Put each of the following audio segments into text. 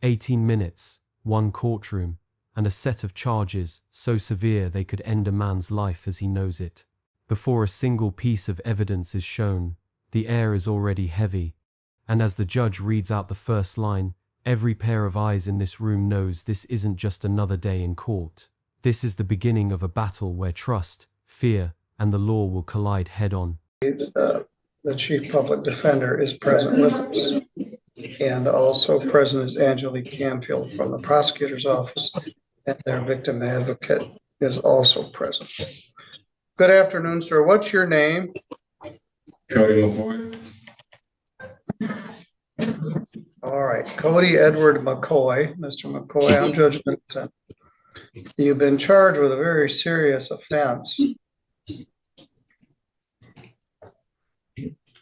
18 minutes, one courtroom, and a set of charges so severe they could end a man's life as he knows it. Before a single piece of evidence is shown, the air is already heavy, and as the judge reads out the first line, every pair of eyes in this room knows this isn't just another day in court. This is the beginning of a battle where trust, fear, and the law will collide head-on. The Chief Public Defender is present with us, and also present is Angelique Camfield from the Prosecutor's Office, and their victim advocate is also present. Good afternoon, sir. What's your name? Cody McCoy. All right, Cody Edward McCoy. Mr. McCoy, I'm Judge Middleton. You've been charged with a very serious offense.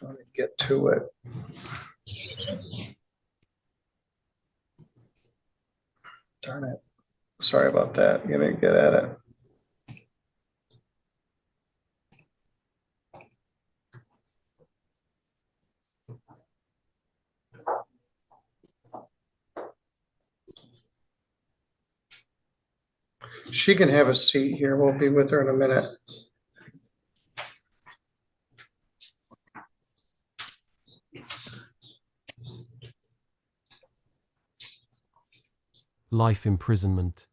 Let me get to it. Darn it. Sorry about that. Let me get at it. She can have a seat here. We'll be with her in a minute. Life imprisonment.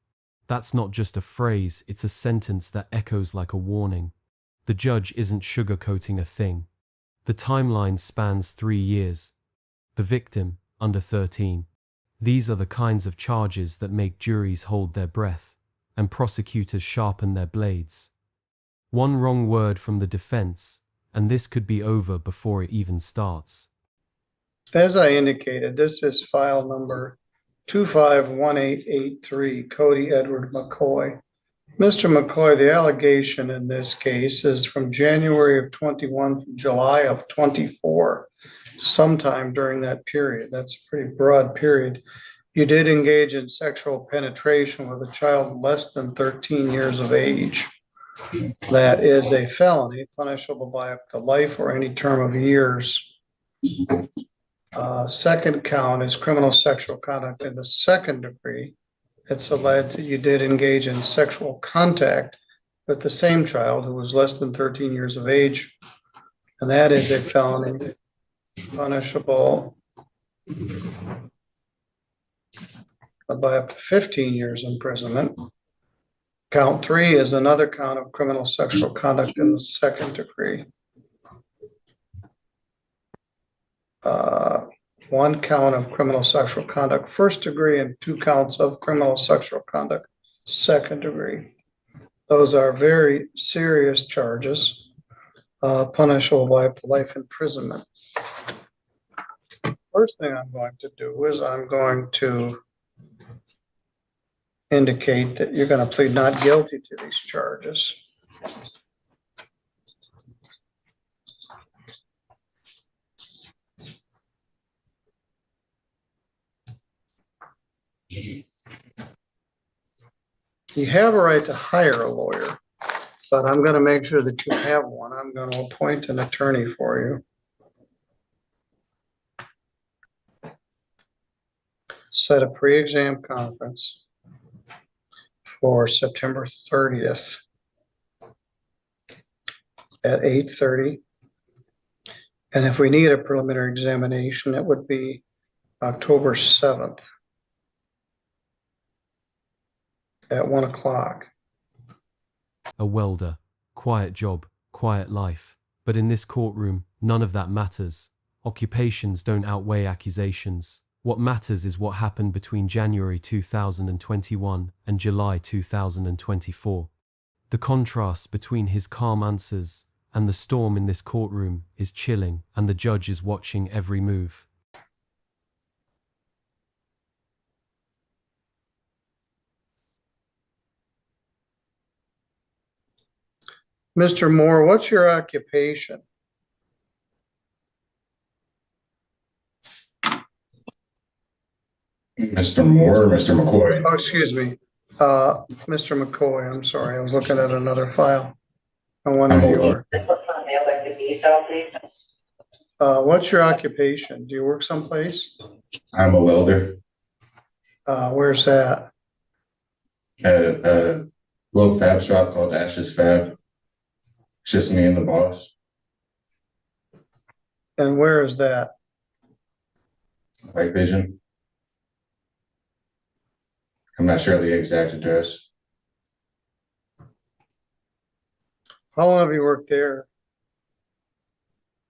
That's not just a phrase, it's a sentence that echoes like a warning. The judge isn't sugarcoating a thing. The timeline spans 3 years. The victim, under 13. These are the kinds of charges that make juries hold their breath, and prosecutors sharpen their blades. One wrong word from the defense, and this could be over before it even starts. As I indicated, this is file number 251883, Cody Edward McCoy. Mr. McCoy, the allegation in this case is from January of 21 to July of 24, sometime during that period. That's a pretty broad period. You did engage in sexual penetration with a child less than 13 years of age. That is a felony, punishable by up to life or any term of years. Second count is criminal sexual conduct in the second degree. It's alleged that you did engage in sexual contact with the same child who was less than 13 years of age, and that is a felony, punishable by up to 15 years imprisonment. Count 3 is another count of criminal sexual conduct in the second degree. One count of criminal sexual conduct first degree and 2 counts of criminal sexual conduct second degree. Those are very serious charges, punishable by up to life imprisonment. First thing I'm going to do is I'm going to indicate that you're going to plead not guilty to these charges. You have a right to hire a lawyer, but I'm going to make sure that you have one. I'm going to appoint an attorney for you. Set a pre-exam conference for September 30th at 8:30. And if we need a preliminary examination, it would be October 7th at 1 o'clock. A welder, quiet job, quiet life. But in this courtroom, none of that matters. Occupations don't outweigh accusations. What matters is what happened between January 2021 and July 2024. The contrast between his calm answers and the storm in this courtroom is chilling, and the judge is watching every move. Mr. Moore, what's your occupation? Mr. Moore, Mr. McCoy. Oh, excuse me. Mr. McCoy, I'm sorry. I was looking at another file. I wanted your. What's your occupation? Do you work someplace? I'm a welder. Where's that? At a little fab shop called Ash's Fab. It's just me and the boss. And where is that? White Vision. I'm not sure the exact address. How long have you worked there?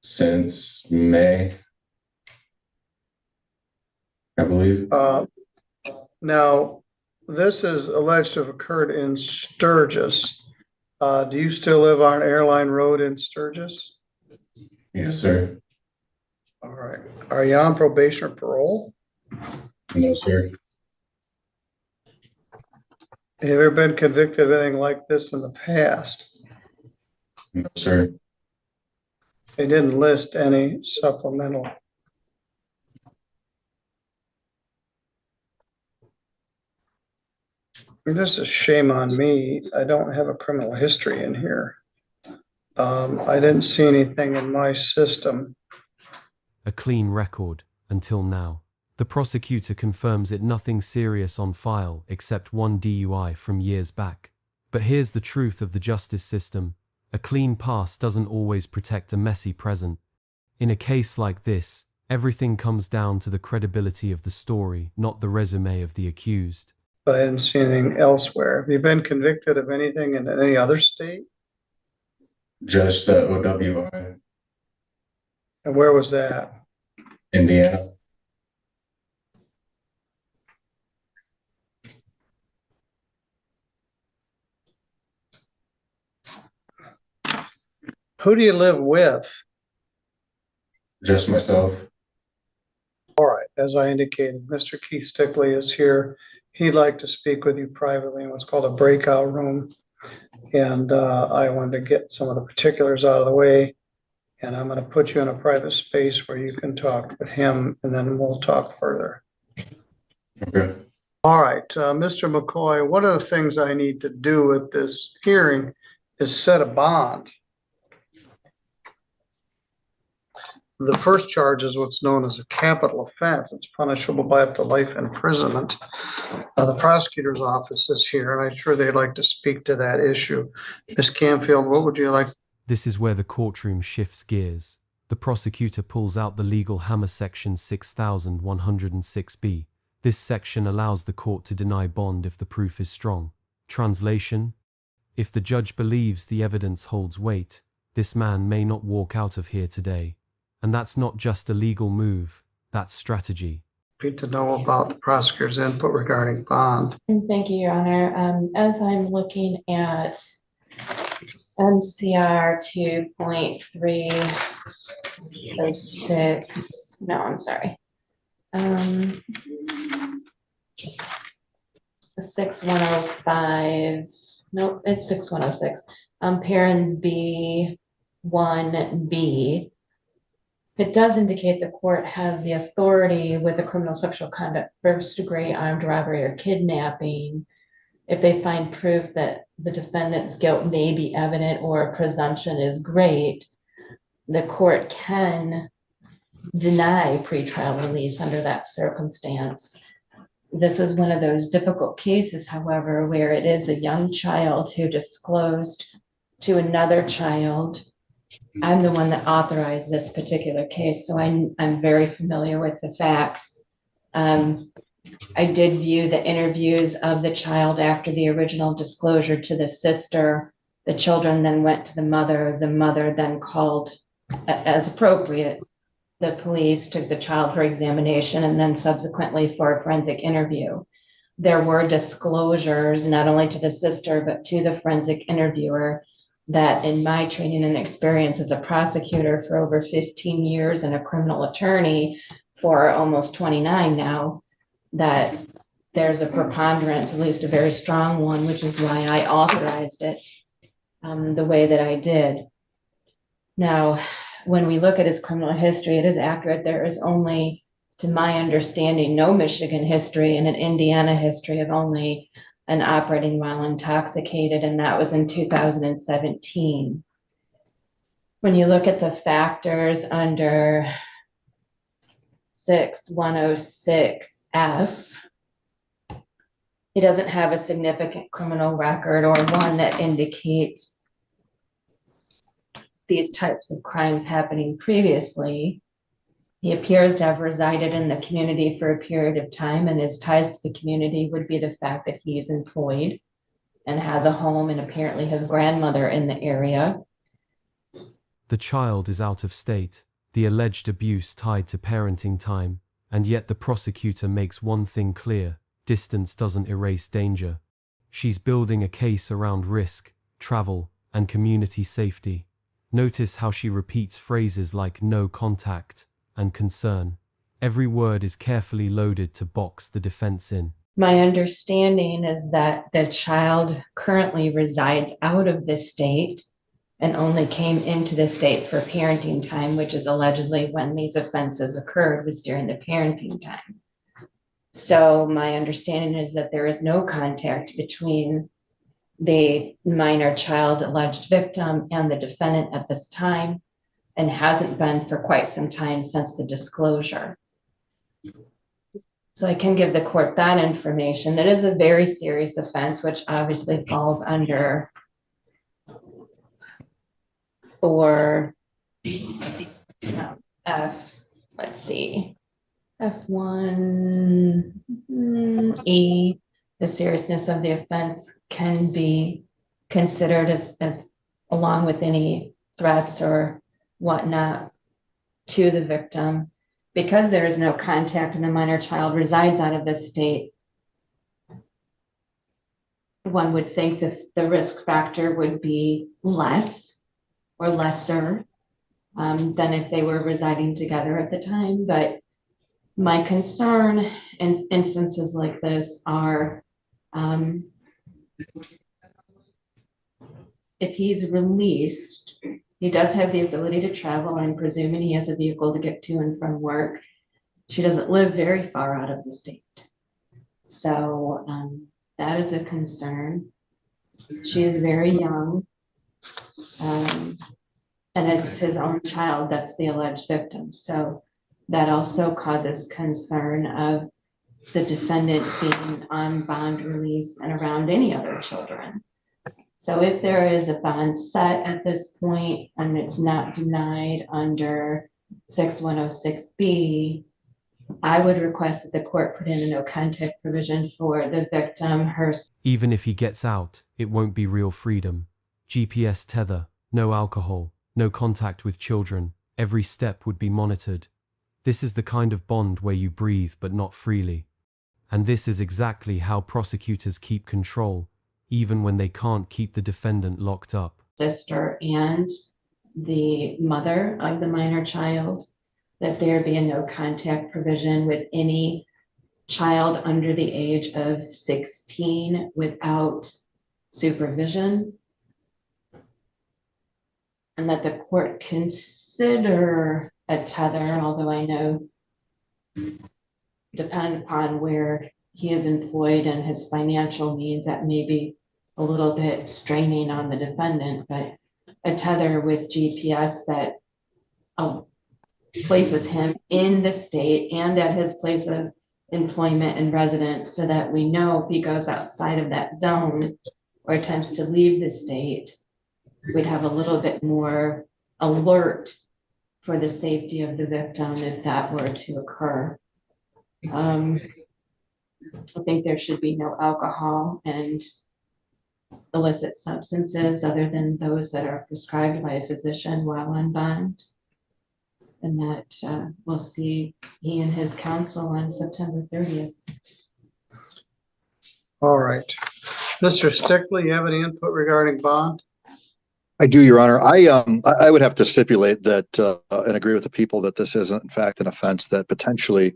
Since May, I believe. Now, this is alleged to have occurred in Sturgis. Do you still live on Airline Road in Sturgis? Yes, sir. All right. Are you on probation or parole? No, sir. Have you ever been convicted of anything like this in the past? No, sir. They didn't list any supplemental. This is shame on me. I don't have a criminal history in here. I didn't see anything in my system. A clean record, until now. The prosecutor confirms it nothing serious on file except one DUI from years back. But here's the truth of the justice system. A clean past doesn't always protect a messy present. In a case like this, everything comes down to the credibility of the story, not the resume of the accused. But I didn't see anything elsewhere. Have you been convicted of anything in any other state? Just the OWI, And where was that? Indiana. Who do you live with? Just myself. All right, as I indicated, Mr. Keith Stickley is here. He'd like to speak with you privately in what's called a breakout room. And I wanted to get some of the particulars out of the way. And I'm going to put you in a private space where you can talk with him, and then we'll talk further. Okay. All right, Mr. McCoy, one of the things I need to do at this hearing is set a bond. The first charge is what's known as a capital offense. It's punishable by up to life imprisonment. The prosecutor's office is here, and I'm sure they'd like to speak to that issue. Ms. Canfield, what would you like? This is where the courtroom shifts gears. The prosecutor pulls out the legal hammer section 6106B. This section allows the court to deny bond if the proof is strong. Translation: if the judge believes the evidence holds weight, this man may not walk out of here today. And that's not just a legal move, that's strategy. Need to know about the prosecutor's input regarding bond. Thank you, Your Honor. As I'm looking at MCR 2.306, no, I'm sorry. 6105, nope, it's 6106. Parens B 1B. It does indicate the court has the authority with a criminal sexual conduct, first degree armed robbery or kidnapping, if they find proof that the defendant's guilt may be evident or a presumption is great, the court can deny pretrial release under that circumstance. This is one of those difficult cases, however, where it is a young child who disclosed to another child. I'm the one that authorized this particular case, so I'm very familiar with the facts. I did view the interviews of the child after the original disclosure to the sister. The children then went to the mother. The mother then called, as appropriate, the police, took the child for examination, and then subsequently for a forensic interview. There were disclosures not only to the sister, but to the forensic interviewer, that in my training and experience as a prosecutor for over 15 years and a criminal attorney for almost 29 now, that there's a preponderance, at least a very strong one, which is why I authorized it the way that I did. Now, when we look at his criminal history, it is accurate. There is only, to my understanding, no Michigan history and an Indiana history of only an operating while intoxicated, and that was in 2017. When you look at the factors under 6106F, he doesn't have a significant criminal record or one that indicates these types of crimes happening previously. He appears to have resided in the community for a period of time, and his ties to the community would be the fact that he is employed and has a home and apparently his grandmother in the area. The child is out of state, the alleged abuse tied to parenting time, and yet the prosecutor makes one thing clear: distance doesn't erase danger. She's building a case around risk, travel, and community safety. Notice how she repeats phrases like no contact and concern. Every word is carefully loaded to box the defense in. My understanding is that the child currently resides out of the state and only came into the state for parenting time, which is allegedly when these offenses occurred, was during the parenting time. So my understanding is that there is no contact between the minor child alleged victim and the defendant at this time, and hasn't been for quite some time since the disclosure. So I can give the court that information. That is a very serious offense, which obviously falls under for F1E. The seriousness of the offense can be considered as along with any threats or whatnot to the victim. Because there is no contact and the minor child resides out of the state, one would think that the risk factor would be less or lesser than if they were residing together at the time. But my concern in instances like this are if he's released, he does have the ability to travel. I'm presuming he has a vehicle to get to and from work. She doesn't live very far out of the state. So that is a concern. She is very young. And it's his own child that's the alleged victim. So that also causes concern of the defendant being on bond release and around any other children. So if there is a bond set at this point and it's not denied under 6106B, I would request that the court put in a no contact provision for the victim, her. Even if he gets out, it won't be real freedom. GPS tether, no alcohol, no contact with children, every step would be monitored. This is the kind of bond where you breathe but not freely. And this is exactly how prosecutors keep control, even when they can't keep the defendant locked up. Sister and the mother of the minor child, that there be a no contact provision with any child under the age of 16 without supervision. And that the court consider a tether, although I know depending upon where he is employed and his financial needs, that may be a little bit straining on the defendant, but a tether with GPS that places him in the state and at his place of employment and residence, so that we know if he goes outside of that zone or attempts to leave the state, we'd have a little bit more alert for the safety of the victim if that were to occur. I think there should be no alcohol and illicit substances other than those that are prescribed by a physician while on bond. And that we'll see he and his counsel on September 30th. All right. Mr. Stickley, you have any input regarding bond? I do, Your Honor. I would have to stipulate that and agree with the people that this isn't, in fact, an offense that potentially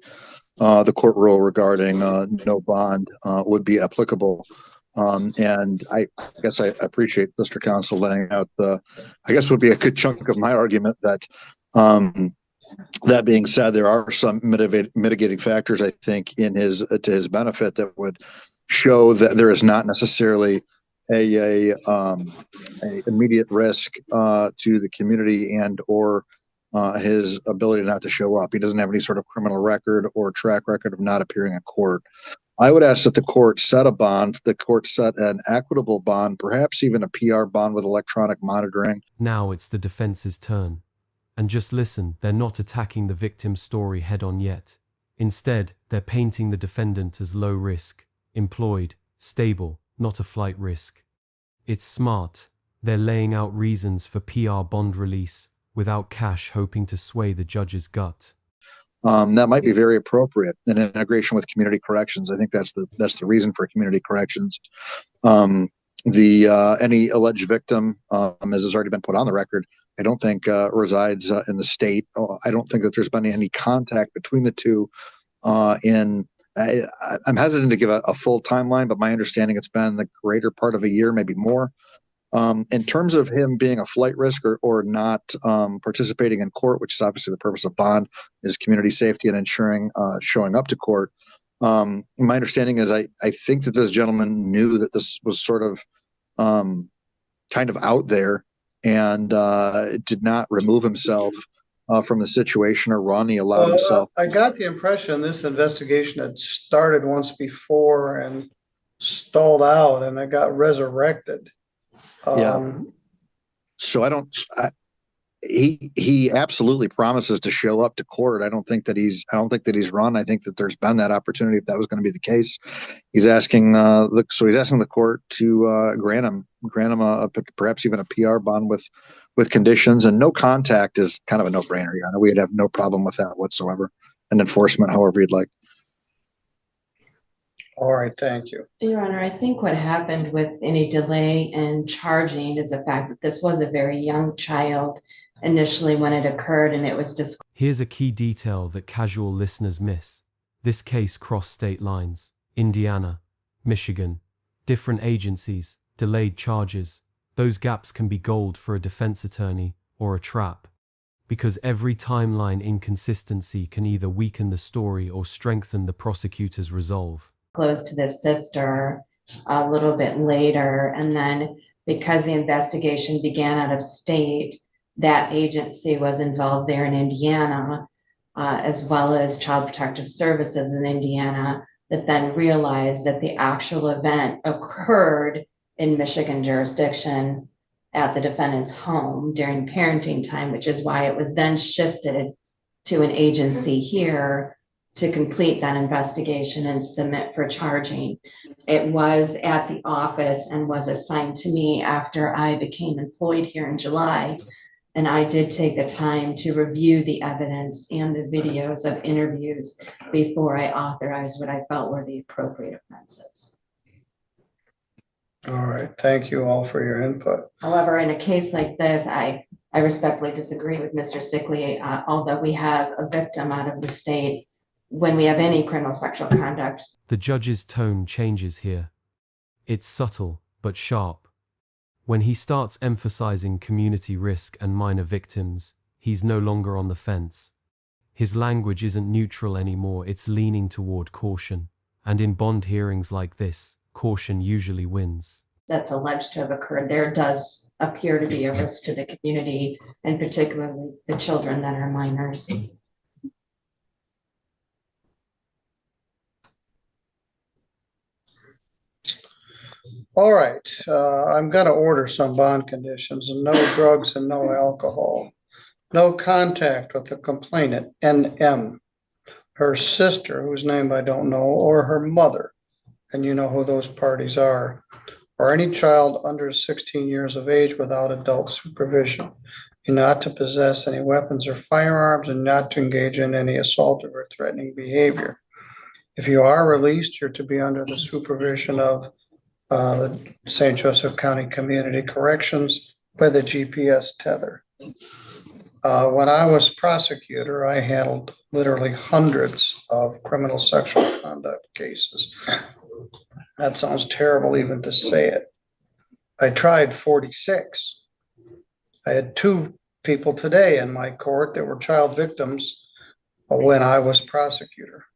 the court rule regarding no bond would be applicable. And I guess I appreciate Mr. Counsel laying out I guess would be a good chunk of my argument that that being said, there are some mitigating factors, I think, to his benefit that would show that there is not necessarily a immediate risk to the community and or his ability not to show up. He doesn't have any sort of criminal record or track record of not appearing in court. I would ask that the court set a bond, the court set an equitable bond, perhaps even a PR bond with electronic monitoring. Now it's the defense's turn. And just listen, they're not attacking the victim's story head on yet. Instead, they're painting the defendant as low risk, employed, stable, not a flight risk. It's smart. They're laying out reasons for PR bond release without cash, hoping to sway the judge's gut. That might be very appropriate in integration with community corrections. I think that's the reason for community corrections. Any alleged victim, as has already been put on the record, I don't think resides in the state. I don't think that there's been any contact between the two. I'm hesitant to give a full timeline, but my understanding it's been the greater part of a year, maybe more. In terms of him being a flight risk or not participating in court, which is obviously the purpose of bond, is community safety and ensuring showing up to court. My understanding is I think that this gentleman knew that this was sort of kind of out there and did not remove himself from the situation or run. He allowed himself. I got the impression this investigation had started once before and stalled out, and it got resurrected. So he absolutely promises to show up to court. I don't think that he's run. I think that there's been that opportunity if that was going to be the case. He's asking the court to grant him perhaps even a PR bond with conditions, and no contact is kind of a no-brainer. We'd have no problem with that whatsoever, and enforcement however you'd like. All right, thank you. Your Honor, I think what happened with any delay in charging is the fact that this was a very young child initially when it occurred, and it was just. Here's a key detail that casual listeners miss. This case crossed state lines. Indiana, Michigan, different agencies, delayed charges. Those gaps can be gold for a defense attorney or a trap, because every timeline inconsistency can either weaken the story or strengthen the prosecutor's resolve. Close to this sister a little bit later, and then because the investigation began out of state, that agency was involved there in Indiana, as well as Child Protective Services in Indiana, that then realized that the actual event occurred in Michigan jurisdiction at the defendant's home during parenting time, which is why it was then shifted to an agency here to complete that investigation and submit for charging. It was at the office and was assigned to me after I became employed here in July. And I did take the time to review the evidence and the videos of interviews before I authorized what I felt were the appropriate offenses. All right, thank you all for your input. However, in a case like this, I respectfully disagree with Mr. Sickley. Although we have a victim out of the state, when we have any criminal sexual conduct. The judge's tone changes here. It's subtle, but sharp. When he starts emphasizing community risk and minor victims, he's no longer on the fence. His language isn't neutral anymore, it's leaning toward caution. And in bond hearings like this, caution usually wins. That's alleged to have occurred, there does appear to be a risk to the community, and particularly the children that are minors. All right, I'm going to order some bond conditions: and no drugs and no alcohol. No contact with the complainant, NM, her sister, whose name I don't know, or her mother, and you know who those parties are, or any child under 16 years of age without adult supervision. You're not to possess any weapons or firearms, and not to engage in any assaultive or threatening behavior. If you are released, you're to be under the supervision of the St. Joseph County Community Corrections by the GPS tether. When I was prosecutor, I handled literally hundreds of criminal sexual conduct cases. That sounds terrible even to say it. I tried 46. I had 2 people today in my court that were child victims when I was prosecutor.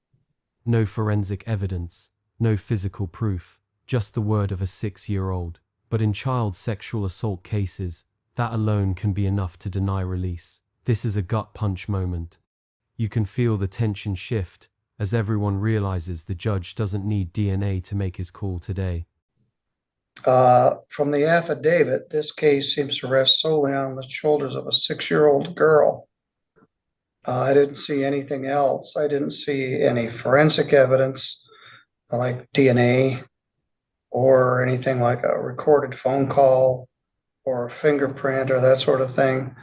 No forensic evidence, no physical proof. Just the word of a 6-year-old. But in child sexual assault cases, that alone can be enough to deny release. This is a gut punch moment. You can feel the tension shift as everyone realizes the judge doesn't need DNA to make his call today. From the affidavit, this case seems to rest solely on the shoulders of a 6-year-old girl. I didn't see anything else. I didn't see any forensic evidence like DNA or anything like a recorded phone call or a fingerprint or that sort of thing.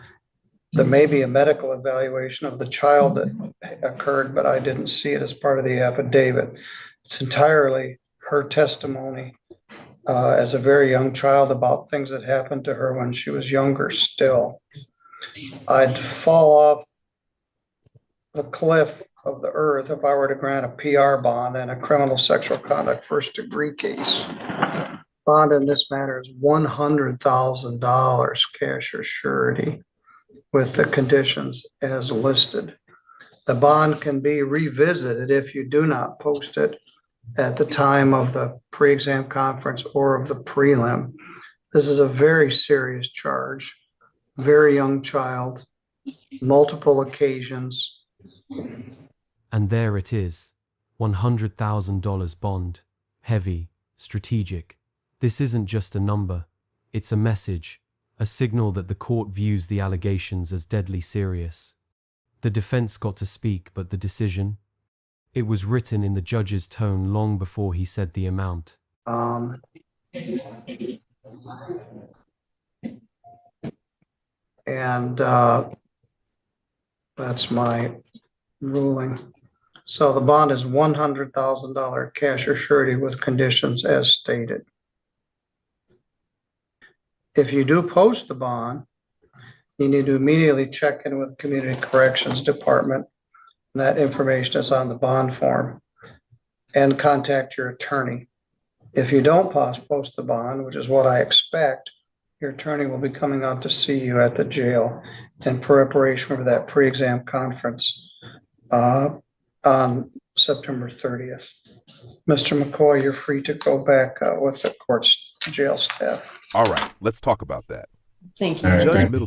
There may be a medical evaluation of the child that occurred, but I didn't see it as part of the affidavit. It's entirely her testimony as a very young child about things that happened to her when she was younger still. I'd fall off the cliff of the earth if I were to grant a PR bond in a criminal sexual conduct first-degree case. Bond in this matter is $100,000 cash or surety with the conditions as listed. The bond can be revisited if you do not post it at the time of the pre-exam conference or of the prelim. This is a very serious charge, very young child, multiple occasions. And there it is, $100,000 bond, heavy, strategic. This isn't just a number, it's a message, a signal that the court views the allegations as deadly serious. The defense got to speak, but the decision? It was written in the judge's tone long before he said the amount. That's my ruling. So the bond is $100,000 cash or surety with conditions as stated. If you do post the bond, you need to immediately check in with Community Corrections Department. That information is on the bond form, and contact your attorney. If you don't post the bond, which is what I expect, your attorney will be coming out to see you at the jail in preparation for that pre-exam conference on September 30th. Mr. McCoy, you're free to go back with the court's jail staff. All right, let's talk about that. Thank you. All right, Judge thank you. Middleton